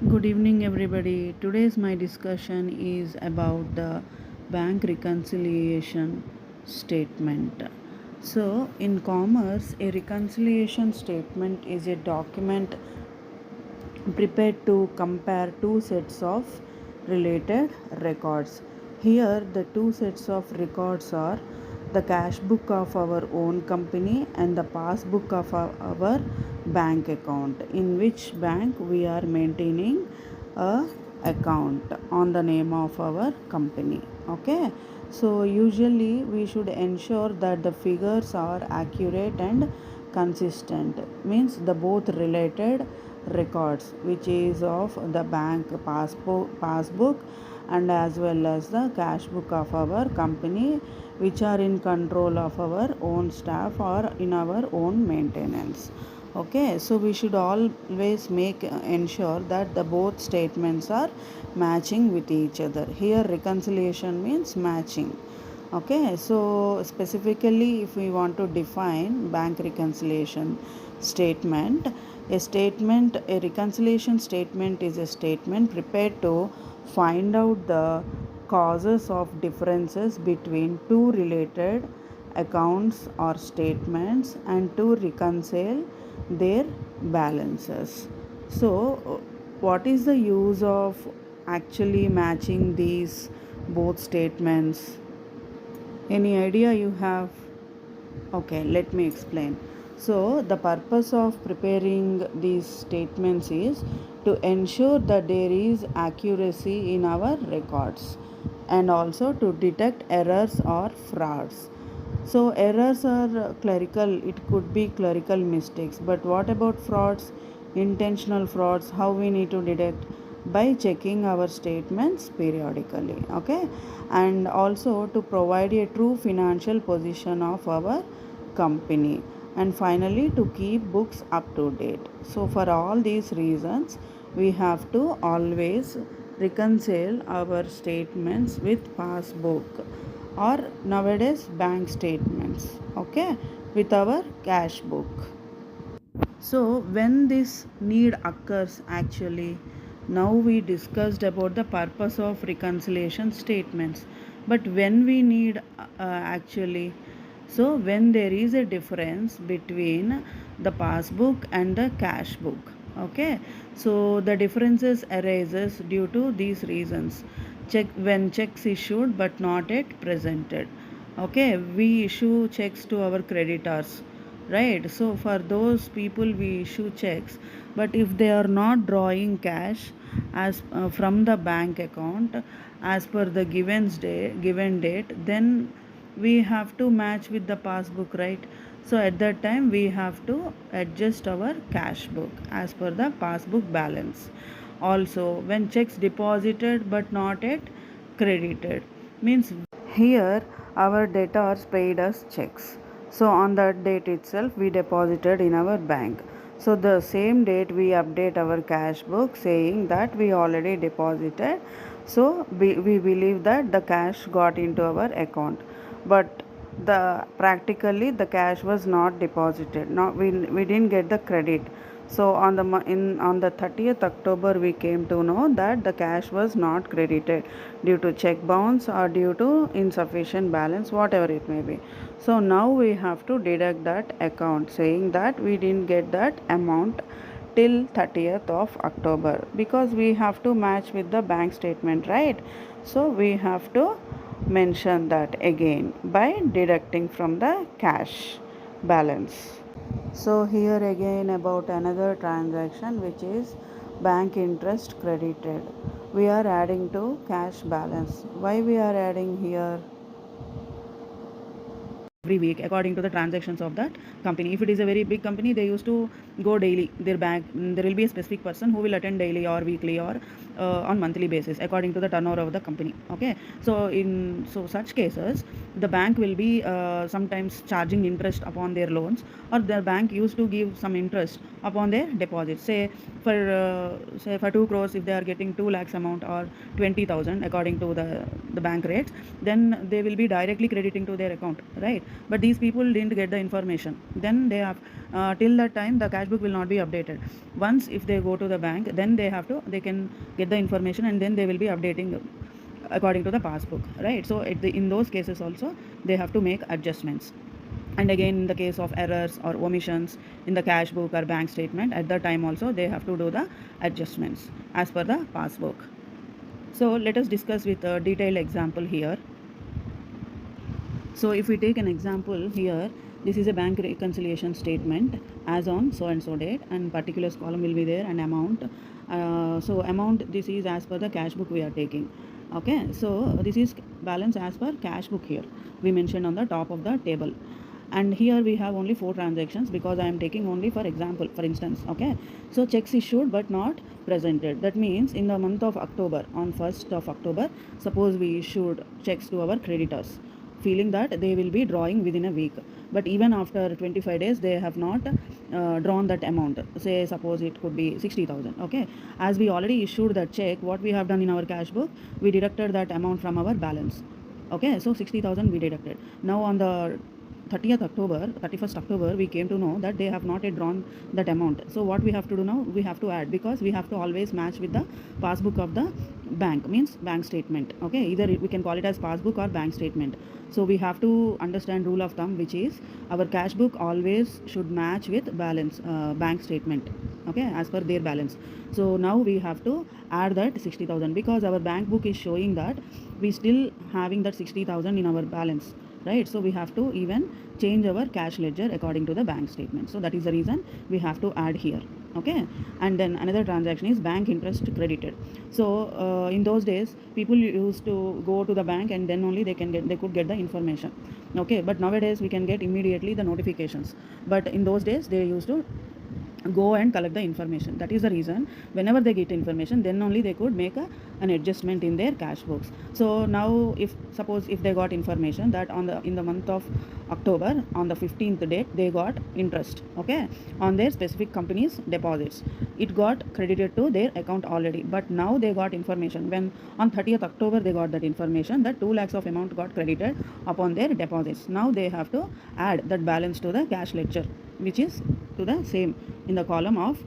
Good evening, everybody. Today's my discussion is about the bank reconciliation statement. So, in commerce, a reconciliation statement is a document prepared to compare two sets of related records. Here, the two sets of records are the cash book of our own company and the passbook of our bank account, in which bank we are maintaining a account on the name of our company. Okay, so usually we should ensure that the figures are accurate and consistent, means the both related records, which is of the bank passbook and as well as the cash book of our company, which are in control of our own staff or in our own maintenance. Okay, so we should always make ensure that the both statements are matching with each other. Here reconciliation means matching. Okay, so specifically, if we want to define bank reconciliation statement, a reconciliation statement is a statement prepared to find out the causes of differences between two related accounts or statements and to reconcile their balances. So, what is the use of actually matching these both statements? Any idea you have? Okay, let me explain. So, the purpose of preparing these statements is to ensure that there is accuracy in our records and also to detect errors or frauds. So, errors are clerical, it could be clerical mistakes, but what about frauds? Intentional frauds, how we need to detect? By checking our statements periodically. Okay, and also to provide a true financial position of our company, and finally to keep books up to date. So for all these reasons we have to always reconcile our statements with passbook or nowadays bank statements, okay, with our cash book. So, when this need occurs, actually, now we discussed about the purpose of reconciliation statements. But when we need actually, so when there is a difference between the passbook and the cash book, okay, so the differences arises due to these reasons. Check when checks issued but not yet presented. Okay, we issue checks to our creditors, right? So for those people we issue checks, but if they are not drawing cash as from the bank account as per the given date, then we have to match with the passbook, right? So at that time we have to adjust our cash book as per the passbook balance. Also, when checks deposited but not yet credited, means here our debtors paid us checks. So on that date itself we deposited in our bank. So the same date we update our cash book saying that we already deposited. So we believe that the cash got into our account. But the practically the cash was not deposited. Not we didn't get the credit. So on the 30th October we came to know that the cash was not credited due to check bounce or due to insufficient balance, whatever it may be. So now we have to deduct that account saying that we didn't get that amount till 30th of October because we have to match with the bank statement, right? So we have to mention that again by deducting from the cash balance. So here again about another transaction, which is bank interest credited. We are adding to cash balance. Why we are adding here? Every week according to the transactions of that company. If it is a very big company, they used to go daily their bank. There will be a specific person who will attend daily or weekly or on monthly basis according to the turnover of the company. Okay, so in such cases the bank will be sometimes charging interest upon their loans, or the bank used to give some interest upon their deposits. Say for 2 crores, if they are getting 2 lakhs amount or 20,000 according to the bank rates, then they will be directly crediting to their account, right? But these people didn't get the information. Then they have till that time the cash cash book will not be updated. Once if they go to the bank, then they can get the information, and then they will be updating according to the passbook, right? So in those cases also they have to make adjustments. And again, in the case of errors or omissions in the cash book or bank statement, at that time also they have to do the adjustments as per the passbook. So let us discuss with a detailed example here. So if we take an example here, this is a bank reconciliation statement as on so and so date, and particulars column will be there, and amount. So amount, this is as per the cash book we are taking. Okay, so this is balance as per cash book here. We mentioned on the top of the table. And here we have only 4 transactions because I am taking only for example, for instance. Okay, so checks issued but not presented. That means in the month of October, on 1st of October, suppose we issued checks to our creditors, feeling that they will be drawing within a week, but even after 25 days they have not drawn that amount. Say suppose it could be 60,000. Okay, as we already issued that check, what we have done in our cash book, we deducted that amount from our balance. Okay, so 60,000 we deducted. Now on the 31st October, we came to know that they have not yet drawn that amount. So what we have to do now, we have to add, because we have to always match with the passbook of the bank, means bank statement. Okay, either we can call it as passbook or bank statement. So we have to understand rule of thumb, which is our cash book always should match with balance, bank statement, okay, as per their balance. So now we have to add that 60,000, because our bank book is showing that we still having that 60,000 in our balance, right? So we have to even change our cash ledger according to the bank statement. So that is the reason we have to add here. Okay, and then another transaction is bank interest credited. So in those days people used to go to the bank, and then only they could get the information. Okay, but nowadays we can get immediately the notifications, but in those days they used to go and collect the information. That is the reason whenever they get information, then only they could make an adjustment in their cash books. So now if they got information that in the month of October, on the 15th date, they got interest, okay, on their specific company's deposits, it got credited to their account already. But now they got information when on 30th October they got that information that 2 lakhs of amount got credited upon their deposits. Now they have to add that balance to the cash ledger, which is to the same in the column of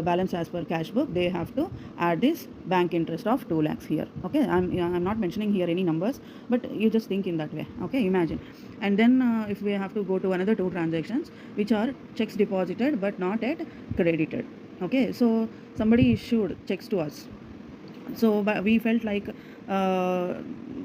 balance as per cash book. They have to add this bank interest of 2 lakhs here. Okay, I'm not mentioning here any numbers, but you just think in that way. Okay, imagine. And then if we have to go to another 2 transactions, which are checks deposited but not yet credited. Okay, so somebody issued checks to us, so we felt like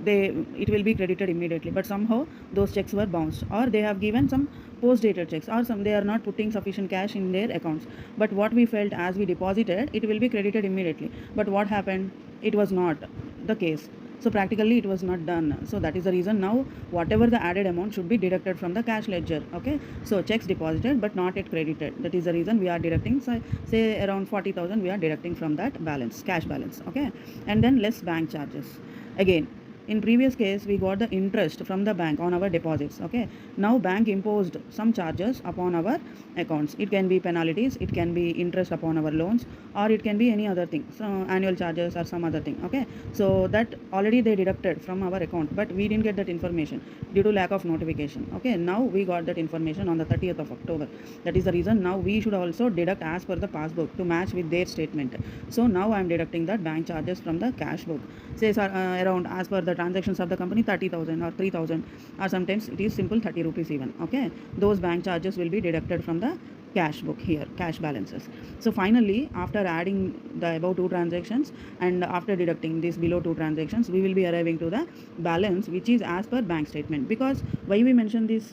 it will be credited immediately, but somehow those checks were bounced, or they have given some post dated checks, or they are not putting sufficient cash in their accounts. But what we felt, as we deposited, it will be credited immediately, but what happened, it was not the case. So practically it was not done. So that is the reason now whatever the added amount should be deducted from the cash ledger. Okay, so checks deposited but not yet credited, that is the reason we are deducting, so say around 40,000 we are deducting from that balance, cash balance. Okay, and then less bank charges. Again, in previous case we got the interest from the bank on our deposits. Okay, now bank imposed some charges upon our accounts. It can be penalties, it can be interest upon our loans, or it can be any other thing, so annual charges or some other thing. Okay, so that already they deducted from our account, but we didn't get that information due to lack of notification. Okay, now we got that information on the 30th of October. That is the reason now we should also deduct as per the passbook to match with their statement. So now I am deducting that bank charges from the cash book, say around, as per the transactions of the company, 30,000 or 3,000, or sometimes it is simple 30 rupees even. Okay, those bank charges will be deducted from the cash book here, cash balances. So finally, after adding the above 2 transactions and after deducting these below 2 transactions, we will be arriving to the balance, which is as per bank statement. Because why we mention this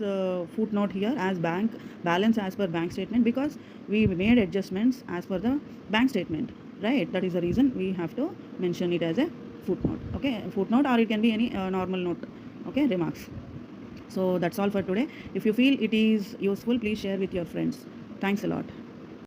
footnote here as bank balance as per bank statement, because we made adjustments as per the bank statement, right? That is the reason we have to mention it as a footnote. Okay, footnote, or it can be any normal note. Okay, remarks. So that's all for today. If you feel it is useful, please share with your friends. Thanks a lot.